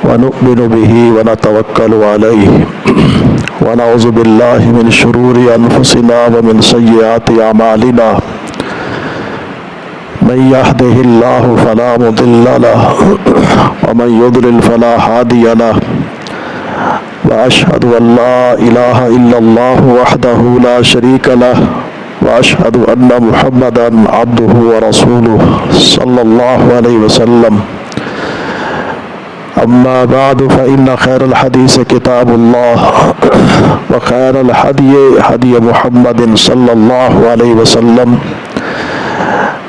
ونؤمن به ونتوكل عليه ونعوذ بالله من شرور أنفسنا ومن سيئات أعمالنا من يهده الله فلا مضل له ومن يضلل فلا هادي له وأشهد أن لا إله إلا الله وحده لا شريك له وأشهد أن محمدا عبده ورسوله صلى الله عليه وسلم أما بعد فإن خير الحديث كتاب الله وخير الهدي هدي محمد صلى الله عليه وسلم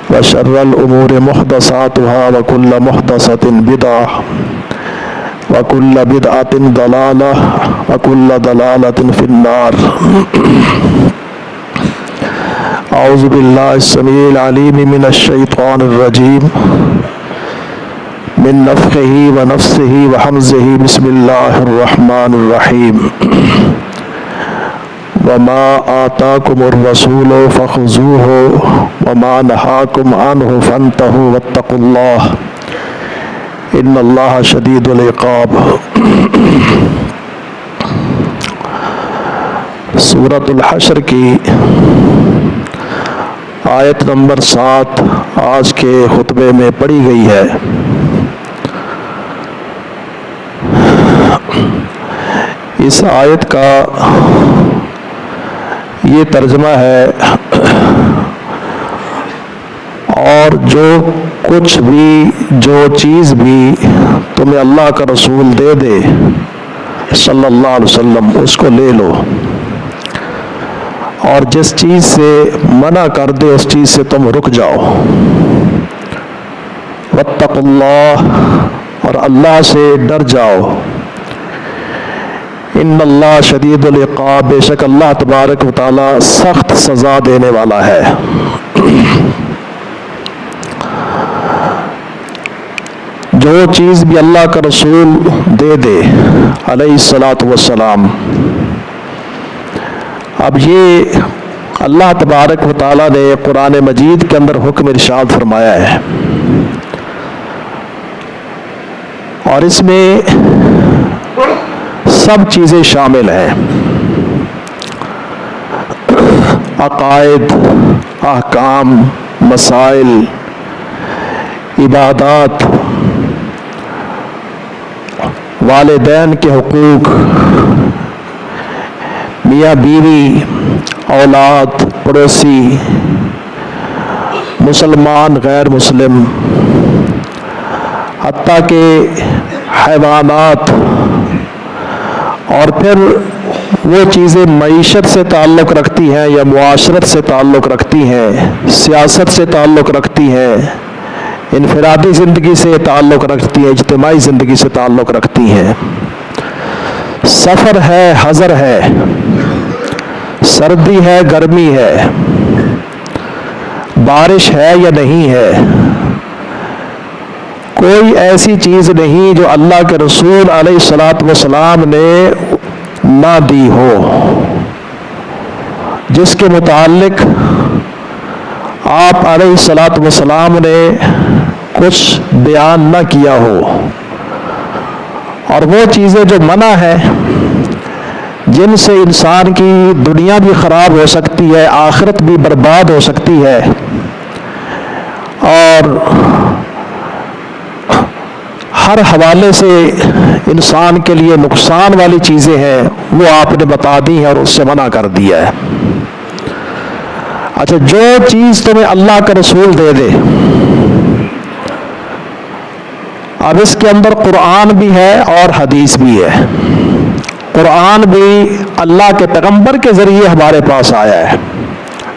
وشر الأمور محدثاتها وكل محدثة بدعة وكل بدعة ضلالة وكل ضلالة في النار أعوذ بالله السميع العليم من الشيطان الرجيم من نفخه ونفثه وحمزه بسم الله الرحمن الرحيم وما آتاكم الرسول فخذوه وما نهاكم عنه فانتهوا واتقوا الله ان اللہ شدید العقاب۔ سورۃ الحشر کی آیت نمبر 7 آج کے خطبے میں پڑھی گئی ہے۔ اس آیت کا یہ ترجمہ ہے، اور جو کچھ بھی جو چیز بھی تمہیں اللہ کا رسول دے دے صلی اللہ علیہ وسلم اس کو لے لو، اور جس چیز سے منع کر دے اس چیز سے تم رک جاؤ۔ واتقوا اللہ، اور اللہ سے ڈر جاؤ۔ ان اللہ شدید العقاب، بے شک اللہ تبارک و تعالی سخت سزا دینے والا ہے۔ جو چیز بھی اللہ کا رسول دے دے علیہ الصلاۃ والسلام، اب یہ اللہ تبارک و تعالی نے قرآن مجید کے اندر حکم ارشاد فرمایا ہے، اور اس میں سب چیزیں شامل ہیں، عقائد، احکام، مسائل، عبادات، والدین کے حقوق، میاں بیوی، اولاد، پڑوسی، مسلمان، غیر مسلم، حتیٰ کہ حیوانات، اور پھر وہ چیزیں معیشت سے تعلق رکھتی ہیں یا معاشرت سے تعلق رکھتی ہیں، سیاست سے تعلق رکھتی ہیں، انفرادی زندگی سے تعلق رکھتی ہیں، اجتماعی زندگی سے تعلق رکھتی ہیں۔ سفر ہے، حضر ہے، سردی ہے، گرمی ہے، بارش ہے یا نہیں ہے، کوئی ایسی چیز نہیں جو اللہ کے رسول علیہ الصلاۃ والسلام نے نہ دی ہو، جس کے متعلق آپ علیہ الصلاۃ والسلام نے کچھ بیان نہ کیا ہو۔ اور وہ چیزیں جو منع ہے، جن سے انسان کی دنیا بھی خراب ہو سکتی ہے، آخرت بھی برباد ہو سکتی ہے، اور ہر حوالے سے انسان کے لیے نقصان والی چیزیں ہیں، وہ آپ نے بتا دی ہیں اور اس سے منع کر دیا ہے۔ اچھا، جو چیز تمہیں اللہ کا رسول دے دے، اب اس کے اندر قرآن بھی ہے اور حدیث بھی ہے۔ قرآن بھی اللہ کے پیغمبر کے ذریعے ہمارے پاس آیا ہے،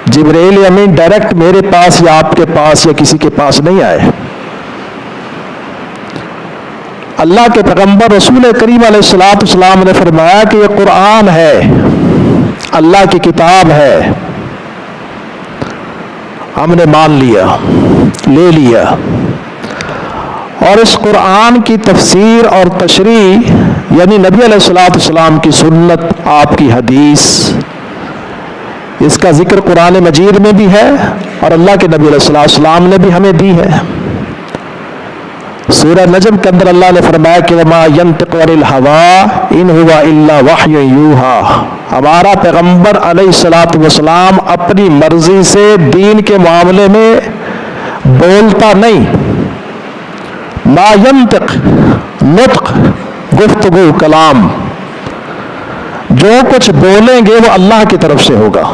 جبرائیل امین ڈائریکٹ میرے پاس یا آپ کے پاس یا کسی کے پاس نہیں آئے۔ اللہ کے پیغمبر رسول کریم علیہ الصلوۃ والسلام نے فرمایا کہ یہ قرآن ہے، اللہ کی کتاب ہے، ہم نے مان لیا، لے لیا، اور اس قرآن کی تفسیر اور تشریح یعنی نبی علیہ الصلوۃ والسلام کی سنت، آپ کی حدیث، اس کا ذکر قرآن مجید میں بھی ہے اور اللہ کے نبی علیہ الصلوۃ والسلام نے بھی ہمیں دی ہے۔ سورہ نجم کے اندر اللہ نے فرمایا کہ وما ينطق عن الهوى ان هو الا وحی یوحی، ہمارا پیغمبر علیہ الصلوۃ والسلام اپنی مرضی سے دین کے معاملے میں بولتا نہیں. ما ينطق، نطق، گفتگو، کلام، جو کچھ بولیں گے وہ اللہ کی طرف سے ہوگا.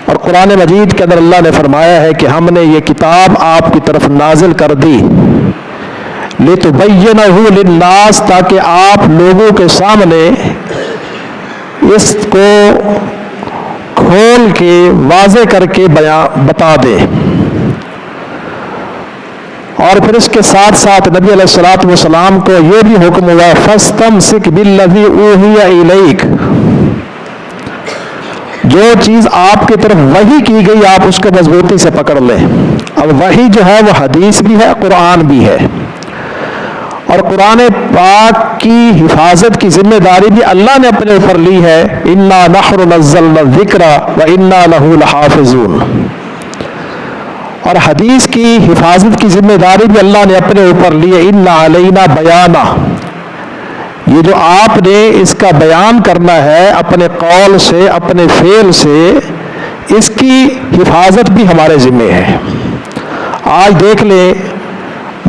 اور قرآن مجید کے اندر اللہ نے فرمایا ہے کہ ہم نے یہ کتاب آپ کی طرف نازل کر دی لِتُبَيِّنَهُ لِلنَّاسِ، تاکہ آپ لوگوں کے سامنے اس کو کھول کے واضح کر کے بتا دے. اور پھر اس کے ساتھ ساتھ نبی علیہ الصلوۃ والسلام کو یہ بھی حکم ہوا فَاسْتَمْسِكْ بِالَّذِي أُوحِيَ إِلَيْكَ، جو چیز آپ کی طرف وحی کی گئی آپ اس کو مضبوطی سے پکڑ لیں. اب وحی جو ہے وہ حدیث بھی ہے، قرآن بھی ہے، اور قرآن پاک کی حفاظت کی ذمہ داری بھی اللہ نے اپنے اوپر لی ہے. اِنَّا نَحْنُ نَزَّلْنَا الذِّكْرَ وَإِنَّا لَهُ لَحَافِظُونَ. اور حدیث کی حفاظت کی ذمہ داری بھی اللہ نے اپنے اوپر لی ہے. اِنَّا عَلَيْنَا بَيَانًا، یہ جو آپ نے اس کا بیان کرنا ہے اپنے قول سے، اپنے فعل سے، اس کی حفاظت بھی ہمارے ذمہ ہے. آج دیکھ لیں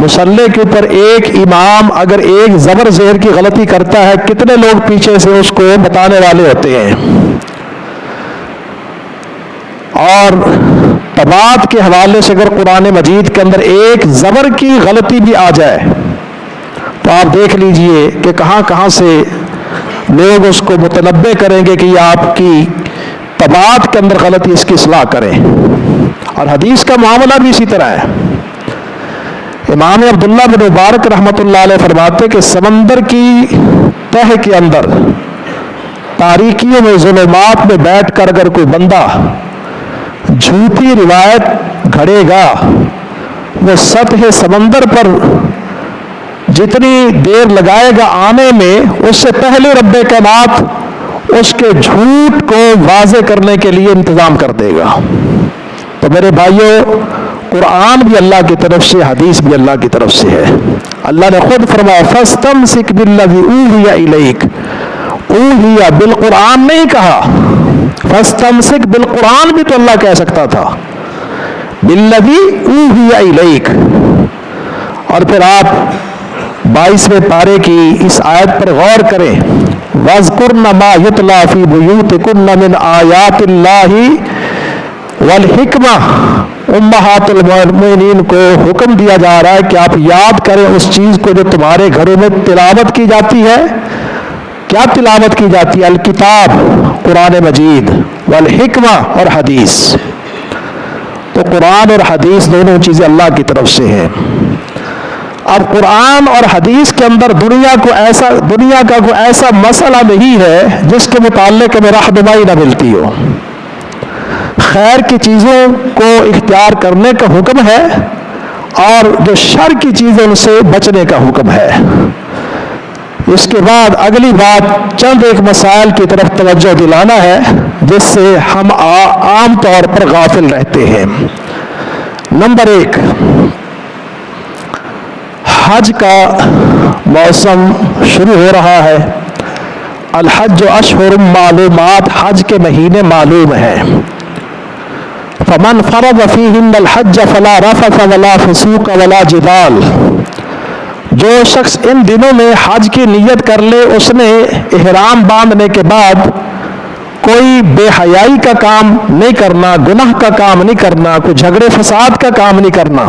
مصلی کے اوپر ایک امام اگر ایک زبر زیر کی غلطی کرتا ہے کتنے لوگ پیچھے سے اس کو بتانے والے ہوتے ہیں. اور طباعت کے حوالے سے اگر قرآن مجید کے اندر ایک زبر کی غلطی بھی آ جائے تو آپ دیکھ لیجئے کہ کہاں کہاں سے لوگ اس کو متنبع کریں گے کہ یہ آپ کی طباعت کے اندر غلطی، اس کی اصلاح کریں. اور حدیث کا معاملہ بھی اسی طرح ہے. امام عبداللہ بن مبارک رحمۃ اللہ علیہ فرماتے کہ سمندر کی تہ کے اندر تاریکیوں میں، ظلمات میں بیٹھ کر اگر کوئی بندہ جھوٹی روایت گھڑے گا، وہ سطح سمندر پر جتنی دیر لگائے گا آنے میں، اس سے پہلے رب کائنات اس کے جھوٹ کو واضح کرنے کے لیے انتظام کر دے گا. تو میرے بھائیوں، قرآن بھی اللہ کی طرف سے، حدیث بھی اللہ کی طرف سے ہے. اللہ نے خود فرمایا فَاسْتَمْسِكْ بِالَّذِي أُوحِيَ إِلَيْكَ، اوحیہ بالقرآن نہیں کہا، فَاسْتَمْسِكْ بالقرآن بھی تو اللہ کہہ سکتا تھا، بِالَّذِي أُوحِيَ إِلَيْكَ. اور پھر آپ 22ویں پارے کی اس آیت پر غور کریں، وَاذْكُرْنَ مَا يُتْلَى فِي بُيُوتِكُنَّ مِنْ آيَاتِ اللَّهِ وَالْحِكْمَةِ. امہات المؤمنین کو حکم دیا جا رہا ہے کہ آپ یاد کریں اس چیز کو جو تمہارے گھروں میں تلاوت کی جاتی ہے. کیا تلاوت کی جاتی ہے؟ الکتاب، قرآن مجید، والحکمہ، اور حدیث. تو قرآن اور حدیث دونوں چیزیں اللہ کی طرف سے ہیں. اب قرآن اور حدیث کے اندر دنیا کا کوئی ایسا مسئلہ نہیں ہے جس کے متعلق میں رہنمائی نہ ملتی ہو. خیر کی چیزوں کو اختیار کرنے کا حکم ہے اور جو شر کی چیزیں ان سے بچنے کا حکم ہے. اس کے بعد اگلی بات چند ایک مسائل کی طرف توجہ دلانا ہے جس سے ہم عام طور پر غافل رہتے ہیں. نمبر 1، حج کا موسم شروع ہو رہا ہے. الحج اشہر معلومات، حج کے مہینے معلوم ہیں. فمن فرض فیہن الحج فلا رفث ولا فسوق ولا جدال. جو شخص ان دنوں میں حج کی نیت کر لے، اس نے احرام باندھنے کے بعد کوئی بے حیائی کا کام نہیں کرنا، گناہ کا کام نہیں کرنا، کوئی جھگڑے فساد کا کام نہیں کرنا.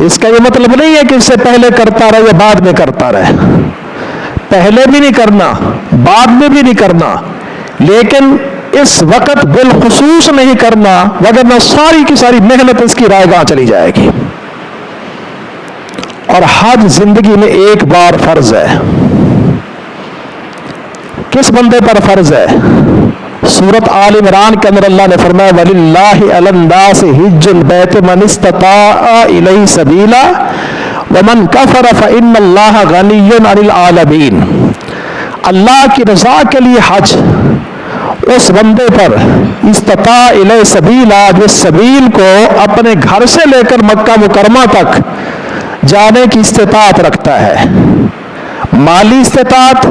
اس کا یہ مطلب نہیں ہے کہ اس سے پہلے کرتا رہے یا بعد میں کرتا رہے، پہلے بھی نہیں کرنا، بعد میں بھی نہیں کرنا، لیکن اس وقت بالخصوص نہیں کرنا، وگرنہ ساری کی ساری محنت اس کی رائے گاہ چلی جائے گی. اور حج زندگی میں ایک بار فرض ہے. کس بندے پر فرض ہے؟ سورۃ آل عمران کے اندر اللہ نے فرمایا وَلِلَّهِ عَلَى النَّاسِ حِجُّ الْبَيْتِ مَنِ اسْتَطَاعَ إِلَيْهِ سَبِيلًا وَمَنْ كَفَرَ فَإِنَّ اللَّهَ غَنِيٌّ عَنِ الْعَالَمِينَ. اللہ کی رضا کے لیے حج اس بندے پر استطاع الیہ سبیلا، جو سبیل کو اپنے گھر سے لے کر مکہ مکرمہ تک جانے کی استطاعت رکھتا ہے، مالی استطاعت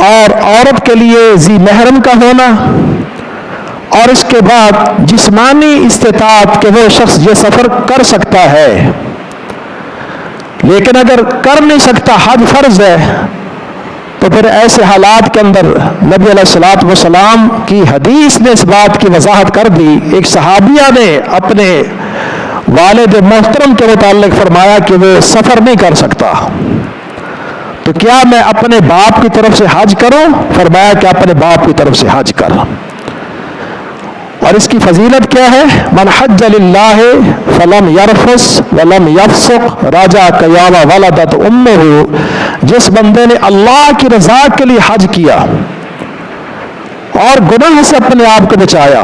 اور عورت کے لیے ذی محرم کا ہونا، اور اس کے بعد جسمانی استطاعت کہ وہ شخص یہ سفر کر سکتا ہے۔ لیکن اگر کر نہیں سکتا، حج فرض ہے، تو پھر ایسے حالات کے اندر نبی علیہ الصلوۃ والسلام کی حدیث نے اس بات کی وضاحت کر دی۔ ایک صحابیہ نے اپنے والد محترم کے متعلق فرمایا کہ وہ سفر نہیں کر سکتا، تو کیا میں اپنے باپ کی طرف سے حج کروں؟ فرمایا کہ اپنے باپ کی طرف سے حج کر۔ اور اس کی فضیلت کیا ہے؟ من حج للہ فلم یرفس ولم یفسق رجع کیوم ولدت امہ، جس بندے نے اللہ کی رضا کے لیے حج کیا اور گناہ سے اپنے آپ کو بچایا،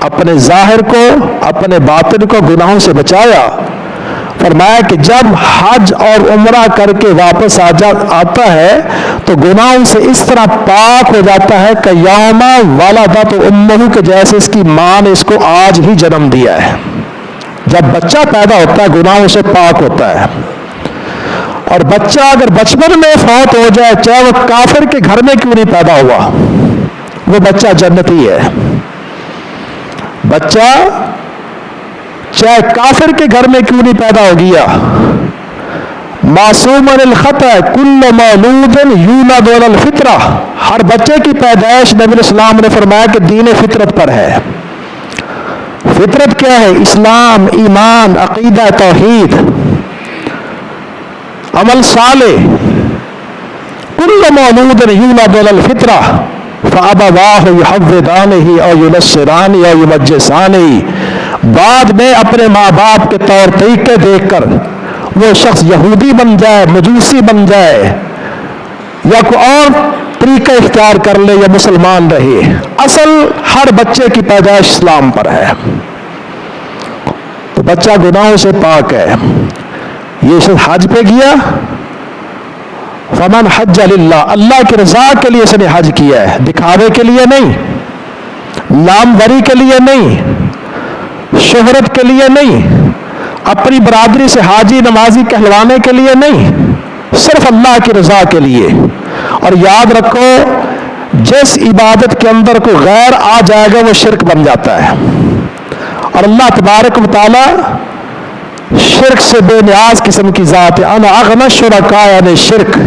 اپنے ظاہر کو اپنے باطن کو گناہوں سے بچایا، فرمایا کہ جب حج اور عمرہ کر کے واپس آتا ہے تو گناہوں سے اس طرح پاک ہو جاتا ہے کہ یوم ولدت امہ، کہ جیسے اس کی ماں نے اس کو آج ہی جنم دیا ہے۔ جب بچہ پیدا ہوتا ہے گناہوں سے پاک ہوتا ہے، اور بچہ اگر بچپن میں فوت ہو جائے، چاہے وہ کافر کے گھر میں کیوں نہیں پیدا ہوا، وہ بچہ جنتی ہے۔ بچہ چاہے کافر کے گھر میں کیوں نہیں پیدا ہو گیا، معصوم عن الخطأ کل مولود یولد علی الفطرہ، ہر بچے کی پیدائش نبی علیہ السلام نے فرمایا کہ دین فطرت پر ہے۔ فطرت کیا ہے؟ اسلام، ایمان، عقیدہ، توحید، عمل صالح۔ کل مولود یولد علی الفطرہ فابواہ یحودانہ او ینصرانہ او یمجسانہ، بعد میں اپنے ماں باپ کے طور طریقے دیکھ کر وہ شخص یہودی بن جائے، مجوسی بن جائے، یا کوئی اور طریقہ اختیار کر لے، یا مسلمان رہے، اصل ہر بچے کی پیدائش اسلام پر ہے۔ تو بچہ گناہوں سے پاک ہے۔ یہ شخص حج پہ گیا، فمن حج للہ، اللہ کی رضا کے لیے اس نے حج کیا ہے، دکھاوے کے لیے نہیں، ناموری کے لیے نہیں، شہرت کے لیے نہیں، اپنی برادری سے حاجی نمازی کہلوانے کے لیے نہیں، صرف اللہ کی رضا کے لیے۔ اور یاد رکھو، جس عبادت کے اندر کوئی غیر آ جائے گا وہ شرک بن جاتا ہے، اور اللہ تبارک و تعالی شرک سے بے نیاز قسم کی ذات ہے۔ انا اغنی الشرکاء عن الشرک،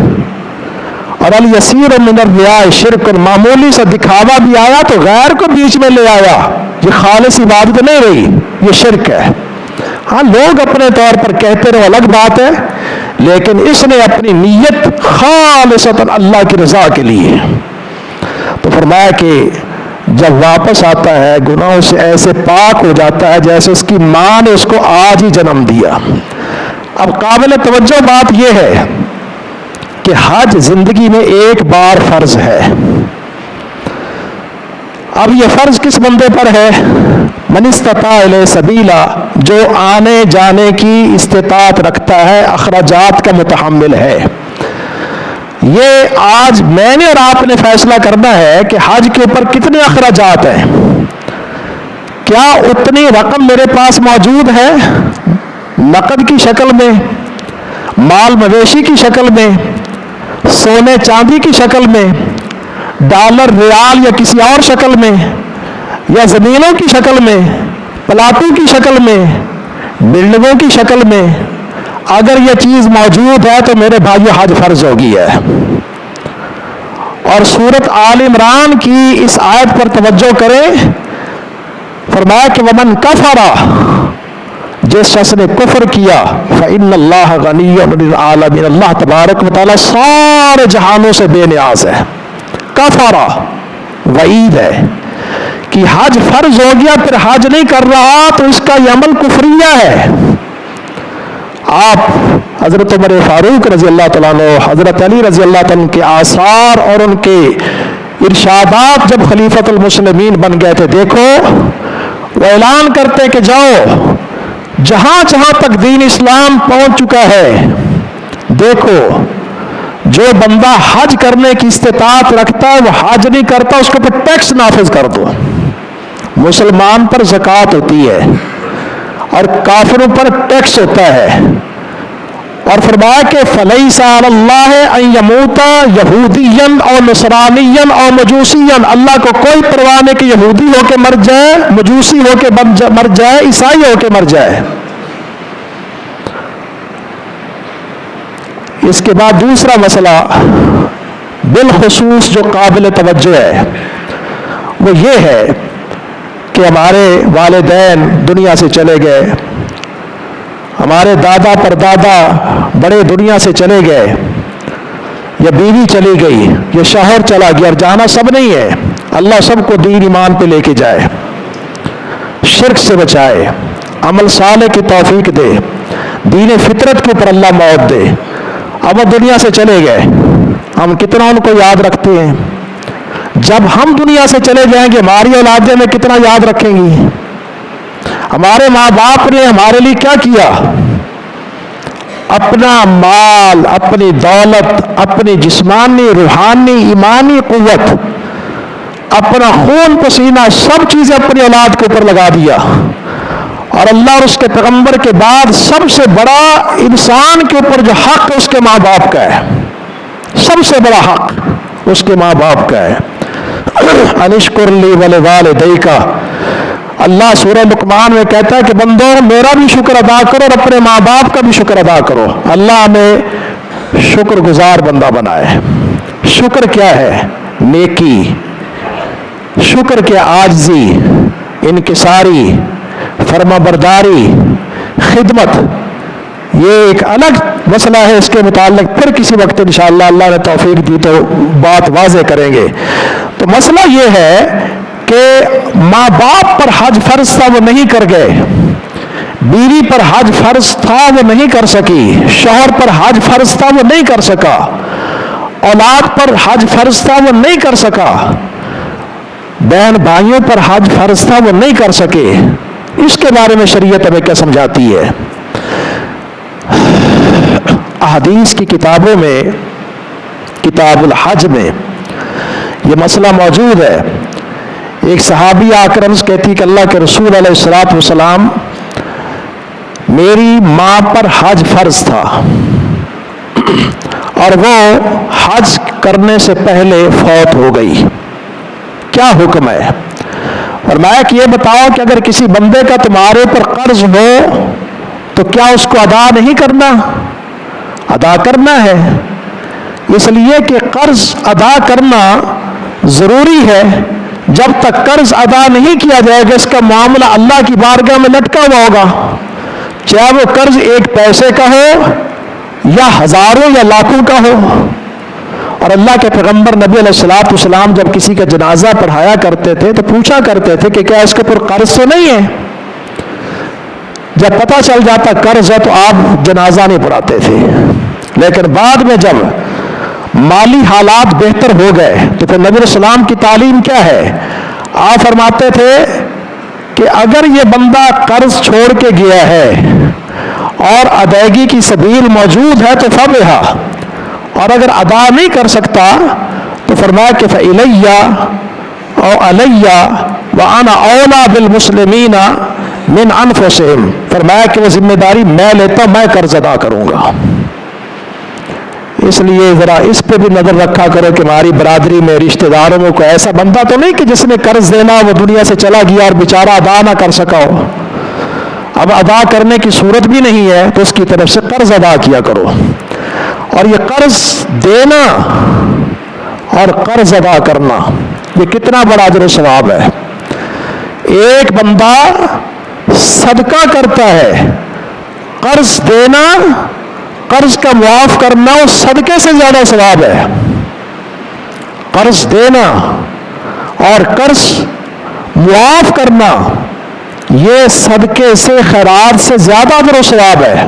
اور الیسیر من الریاء شرک، معمولی سا دکھاوا بھی آیا تو غیر کو بیچ میں لے آیا، یہ خالص عبادت نہیں رہی، یہ شرک ہے۔ ہاں لوگ اپنے طور پر کہتے رہو، الگ بات ہے، لیکن اس نے اپنی نیت خالصتاً اللہ کی رضا کے لیے۔ تو فرمایا کہ جب واپس آتا ہے گناہوں سے ایسے پاک ہو جاتا ہے جیسے اس کی ماں نے اس کو آج ہی جنم دیا۔ اب قابل توجہ بات یہ ہے کہ حج زندگی میں ایک بار فرض ہے۔ اب یہ فرض کس بندے پر ہے؟ من استطاع الیہ سبیلا، جو آنے جانے کی استطاعت رکھتا ہے، اخراجات کا متحمل ہے۔ یہ آج میں نے اور آپ نے فیصلہ کرنا ہے کہ حج کے اوپر کتنے اخراجات ہیں۔ کیا اتنی رقم میرے پاس موجود ہے نقد کی شکل میں، مال مویشی کی شکل میں، سونے چاندی کی شکل میں، ڈالر ریال یا کسی اور شکل میں، یا زمینوں کی شکل میں، پلاٹوں کی شکل میں، بلڈنگوں کی شکل میں؟ اگر یہ چیز موجود ہے تو میرے بھائیو حج فرض ہو گیا ہے۔ اور سورۃ آل عمران کی اس آیت پر توجہ کریں، فرمایا کہ ومن کفر، جس شخص نے کفر کیا، فإن اللہ غنی عن العالمین، اللہ تبارک و تعالی سارے جہانوں سے بے نیاز ہے۔ کفر وعید ہے کہ حج فرض ہو گیا پھر حج نہیں کر رہا تو اس کا یہ عمل کفریہ ہے۔ آپ حضرت عمر فاروق رضی اللہ تعالیٰ عنہ، حضرت علی رضی اللہ تعالیٰ عنہ کے آثار اور ان کے ارشادات جب خلیفۃ المسلمین بن گئے تھے، دیکھو وہ اعلان کرتے کہ جاؤ جہاں جہاں تک دین اسلام پہنچ چکا ہے، دیکھو جو بندہ حج کرنے کی استطاعت رکھتا ہے وہ حج نہیں کرتا، اس کے اوپر ٹیکس نافذ کر دو۔ مسلمان پر زکوٰۃ ہوتی ہے اور کافروں پر ٹیکس ہوتا ہے، اور فرمایا کہ فَلَيْسَ عَلَى اللَّهِ أَن يَمُوتَ يَهُودِيًّا أَوْ نَصْرَانِيًّا أَوْ مَجُوسِيًّا، اللہ کو کوئی پرواہ نہیں کہ یہودی ہو کے مر جائے، مجوسی ہو کے مر جائے، عیسائی ہو کے مر جائے۔ اس کے بعد دوسرا مسئلہ بالخصوص جو قابل توجہ ہے وہ یہ ہے کہ ہمارے والدین دنیا سے چلے گئے، ہمارے دادا پردادا بڑے دنیا سے چلے گئے، یا بیوی چلی گئی، یا شوہر چلا گیا، اور جانا سب نہیں ہے۔ اللہ سب کو دین ایمان پہ لے کے جائے، شرک سے بچائے، عمل صالح کی توفیق دے، دین فطرت کے اوپر اللہ موت دے۔ اب وہ دنیا سے چلے گئے، ہم کتنا ان کو یاد رکھتے ہیں؟ جب ہم دنیا سے چلے جائیں گے ہماری اولادیں ہمیں کتنا یاد رکھیں گی؟ ہمارے ماں باپ نے ہمارے لیے کیا کیا؟ اپنا مال، اپنی دولت، اپنی جسمانی، روحانی، ایمانی قوت، اپنا خون پسینہ، سب چیزیں اپنی اولاد کے اوپر لگا دیا، اور اللہ اور اس کے پیغمبر کے بعد سب سے بڑا انسان کے اوپر جو حق ہے اس کے ماں باپ کا ہے، سب سے بڑا حق اس کے ماں باپ کا ہے۔ انشکر لی ولوالدیک، اللہ سورہ لقمان میں کہتا ہے کہ بندو میرا بھی شکر ادا کرو اور اپنے ماں باپ کا بھی شکر ادا کرو۔ اللہ ہمیں شکر گزار بندہ بنائے۔ شکر کیا ہے؟ نیکی۔ شکر کیا؟ عاجزی، انکساری، فرما برداری، خدمت۔ یہ ایک الگ مسئلہ ہے، اس کے متعلق پھر کسی وقت انشاءاللہ اللہ نے توفیق دی تو بات واضح کریں گے۔ تو مسئلہ یہ ہے کہ ماں باپ پر حج فرض تھا وہ نہیں کر گئے، بیوی پر حج فرض تھا وہ نہیں کر سکی، شوہر پر حج فرض تھا وہ نہیں کر سکا، اولاد پر حج فرض تھا وہ نہیں کر سکا، بہن بھائیوں پر حج فرض تھا وہ نہیں کر سکے۔ اس کے بارے میں شریعت ہمیں کیا سمجھاتی ہے؟ احادیث کی کتابوں میں، کتاب الحج میں یہ مسئلہ موجود ہے۔ ایک صحابی آ کر عرض کہتی کہ اللہ کے رسول علیہ الصلوۃ والسلام، میری ماں پر حج فرض تھا اور وہ حج کرنے سے پہلے فوت ہو گئی، کیا حکم ہے؟ فرمایا کہ یہ بتاؤ کہ اگر کسی بندے کا تمہارے پر قرض ہو تو کیا اس کو ادا نہیں کرنا؟ ادا کرنا ہے، اس لیے کہ قرض ادا کرنا ضروری ہے۔ جب تک قرض ادا نہیں کیا جائے گا اس کا معاملہ اللہ کی بارگاہ میں لٹکا ہوا ہوگا، چاہے وہ قرض ایک پیسے کا ہو یا ہزاروں یا لاکھوں کا ہو۔ اور اللہ کے پیغمبر نبی علیہ الصلوۃ والسلام جب کسی کا جنازہ پڑھایا کرتے تھے تو پوچھا کرتے تھے کہ کیا اس کے اوپر قرض تو نہیں ہے؟ جب پتہ چل جاتا قرض ہے تو آپ جنازہ نہیں پڑھاتے تھے، لیکن بعد میں جب مالی حالات بہتر ہو گئے تو پھر نبی علیہ السلام کی تعلیم کیا ہے؟ آپ فرماتے تھے کہ اگر یہ بندہ قرض چھوڑ کے گیا ہے اور ادائیگی کی سبیل موجود ہے تو فبہا، اور اگر ادا نہیں کر سکتا تو فرمایا کہ فَإِلَيَّ أَوْ عَلَيَّ وَأَنَا أَوْلَى بِالْمُسْلِمِينَ مِنْ أَنفُسِهِمْ، فرمایا کہ وہ ذمہ داری میں لیتا ہوں، میں قرض ادا کروں گا۔ اس لیے ذرا اس پہ بھی نظر رکھا کرو کہ ہماری برادری میں رشتہ داروں میں کوئی ایسا بندہ تو نہیں کہ جس نے قرض دینا وہ دنیا سے چلا گیا اور بیچارہ ادا نہ کر سکا ہو۔ اب ادا کرنے کی صورت بھی نہیں ہے تو اس کی طرف سے قرض ادا کیا کرو۔ اور یہ قرض دینا اور قرض ادا کرنا یہ کتنا بڑا اجر و ثواب ہے۔ ایک بندہ صدقہ کرتا ہے، قرض دینا، قرض کا معاف کرنا اس صدقے سے زیادہ ثواب ہے۔ قرض دینا اور قرض معاف کرنا یہ صدقے سے، خیرات سے زیادہ اجر و ثواب ہے۔